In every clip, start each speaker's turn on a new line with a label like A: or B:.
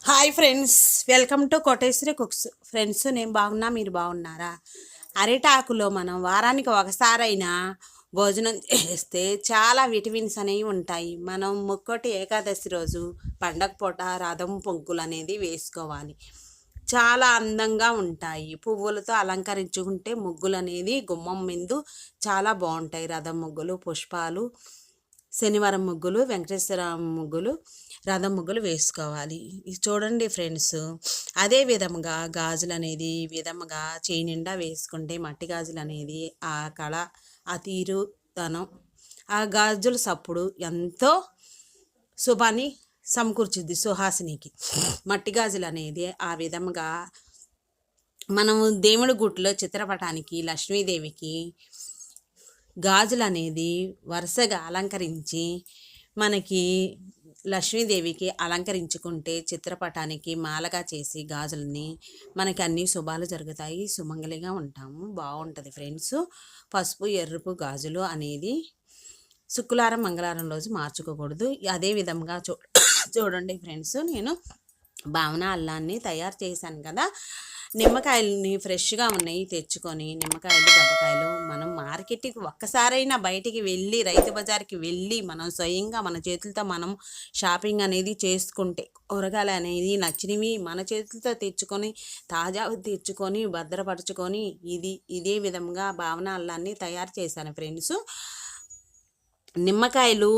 A: Hi friends, welcome to Koteswari cooks. Friends, నేను బాగున్నా, మీరు బాగున్నారా? అరిటాకులో మనం వారానికి ఒకసారైనా భోజనం చేస్తే చాలా విటమిన్స్ అనేవి ఉంటాయి. మనం ముక్కోటి ఏకాదశి రోజు పండగ పూట రథం పొంగులు అనేది వేసుకోవాలి. చాలా అందంగా ఉంటాయి. పువ్వులతో అలంకరించుకుంటే ముగ్గులు అనేది గుమ్మం ముందు చాలా బాగుంటాయి. రథం ముగ్గులు, పుష్పాలు, శనివారం ముగ్గులు, వెంకటేశ్వర ముగ్గులు, రథం ముగ్గులు వేసుకోవాలి. ఇది చూడండి ఫ్రెండ్స్, అదే విధముగా గాజులు అనేది ఈ విధముగా చేయి నిండా వేసుకుంటే మట్టి గాజులు అనేది ఆ కళ, ఆ తీరుతనం, ఆ గాజుల సప్పుడు ఎంతో శుభాన్ని సమకూర్చుద్ది సుహాసినికి. మట్టి గాజులు అనేది ఆ విధముగా మనము దేవుడి గుట్లో చిత్రపటానికి, లక్ష్మీదేవికి గాజులు అనేది వరుసగా అలంకరించి మనకి లక్ష్మీదేవికి అలంకరించుకుంటే చిత్రపటానికి మాలగా చేసి గాజులని మనకి అన్ని శుభాలు జరుగుతాయి. సుమంగళిగా ఉంటాము, బాగుంటుంది ఫ్రెండ్స్. పసుపు ఎరుపు గాజులు అనేది శుక్రవారం మంగళవారం రోజు మార్చుకోకూడదు. అదే విధంగా చూడండి ఫ్రెండ్స్, నేను భావన అల్లాన్ని తయారు చేశాను కదా. నిమ్మకాయలని ఫ్రెష్గా ఉన్నాయి తెచ్చుకొని, నిమ్మకాయలు, దెబ్బకాయలు మనం మార్కెట్కి ఒక్కసారైనా బయటికి వెళ్ళి, రైతు బజార్కి వెళ్ళి మనం స్వయంగా మన చేతులతో మనం షాపింగ్ అనేది చేసుకుంటే, కూరగాయలు అనేది నచ్చినవి మన చేతులతో తెచ్చుకొని, తాజా తెచ్చుకొని భద్రపరచుకొని ఇదే విధంగా భావన అల్లాన్ని తయారు చేశాను ఫ్రెండ్స్. నిమ్మకాయలు,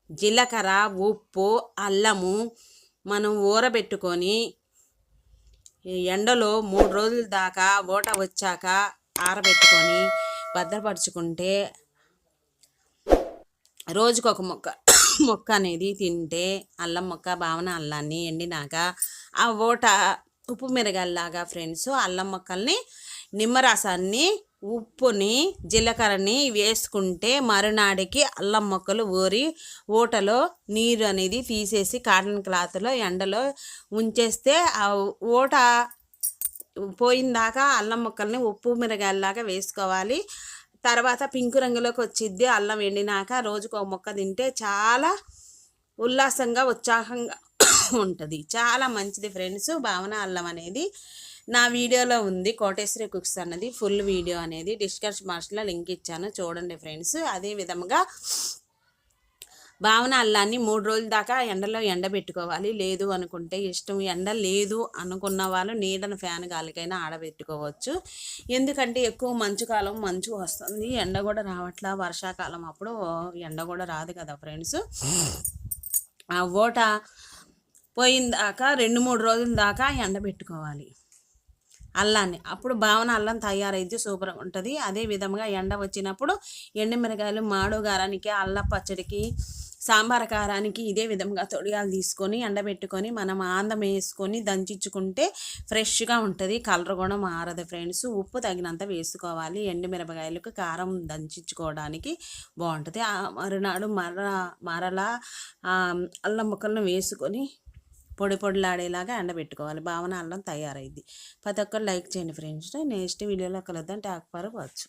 A: జీలకర్ర, ఉప్పు, అల్లము మనం ఊరబెట్టుకొని ఎండలో 3 రోజుల దాకా ఊట వచ్చాక ఆరబెట్టుకొని భద్రపరుచుకుంటే రోజుకొక మొక్క అనేది తింటే, అల్లం మొక్క, భావన అల్లాన్ని ఎండినాక ఆ ఊట ఉప్పు మిరగాయలాగా ఫ్రెండ్స్, అల్లం మొక్కల్ని, నిమ్మరసాన్ని, ఉప్పుని, జీలకర్రని వేసుకుంటే మరునాడికి అల్లం మొక్కలు ఊరి ఊటలో నీరు అనేది తీసేసి కాటన్ క్లాత్లో ఎండలో ఉంచేస్తే ఆ ఊట పోయిందాకా అల్లం ముక్కల్ని ఉప్పు మిరగాయలాగా వేసుకోవాలి. తర్వాత పింకు రంగులోకి వచ్చిద్ది. అల్లం ఎండినాక రోజుకు ఒక మొక్క తింటే చాలా ఉల్లాసంగా, ఉత్సాహంగా ఉంటుంది. చాలా మంచిది ఫ్రెండ్స్. భావన అల్లం అనేది నా వీడియోలో ఉంది, కోటేశ్వరి కుక్స్ అన్నది ఫుల్ వీడియో అనేది డిస్క్రిప్షన్ బాక్స్లో లింక్ ఇచ్చాను, చూడండి ఫ్రెండ్స్. అదే విధముగా భావన అల్లాన్ని 3 రోజుల దాకా ఎండలో ఎండబెట్టుకోవాలి. లేదు అనుకుంటే, ఇష్టం ఎండ లేదు అనుకున్న వాళ్ళు నీడను ఫ్యాన్ గాలికైనా ఆడబెట్టుకోవచ్చు. ఎందుకంటే ఎక్కువ మంచు వస్తుంది, ఎండ కూడా రావట్లా. వర్షాకాలం అప్పుడు ఎండ కూడా రాదు కదా ఫ్రెండ్స్. ఆ ఓట పోయిందాక 2-3 రోజుల దాకా ఎండబెట్టుకోవాలి అల్లాన్ని. అప్పుడు భావన అల్లం తయారైద్ది, సూపర్గా ఉంటుంది. అదే విధంగా ఎండ వచ్చినప్పుడు ఎండుమిరకాయలు మాడు గారానికి, అల్ల పచ్చడికి, సాంబార్ కారానికి ఇదే విధంగా తొడియాలు తీసుకొని ఎండబెట్టుకొని మనం ఆందం వేసుకొని దంచుకుంటే ఫ్రెష్గా ఉంటుంది. కలర్ కూడా మారదు ఫ్రెండ్స్. ఉప్పు తగినంత వేసుకోవాలి. ఎండుమిరపకాయలకు కారం దంచుకోవడానికి బాగుంటుంది. మరునాడు మరలా అల్లం ముక్కలను వేసుకొని పొడిలాడేలాగా ఎండబెట్టుకోవాలి. భావన అల్లం తయారైద్ది. ప్రతి ఒక్కరు లైక్ చేయండి ఫ్రెండ్స్. నెక్స్ట్ వీడియోలో కలుద్దాం. Talk for watch.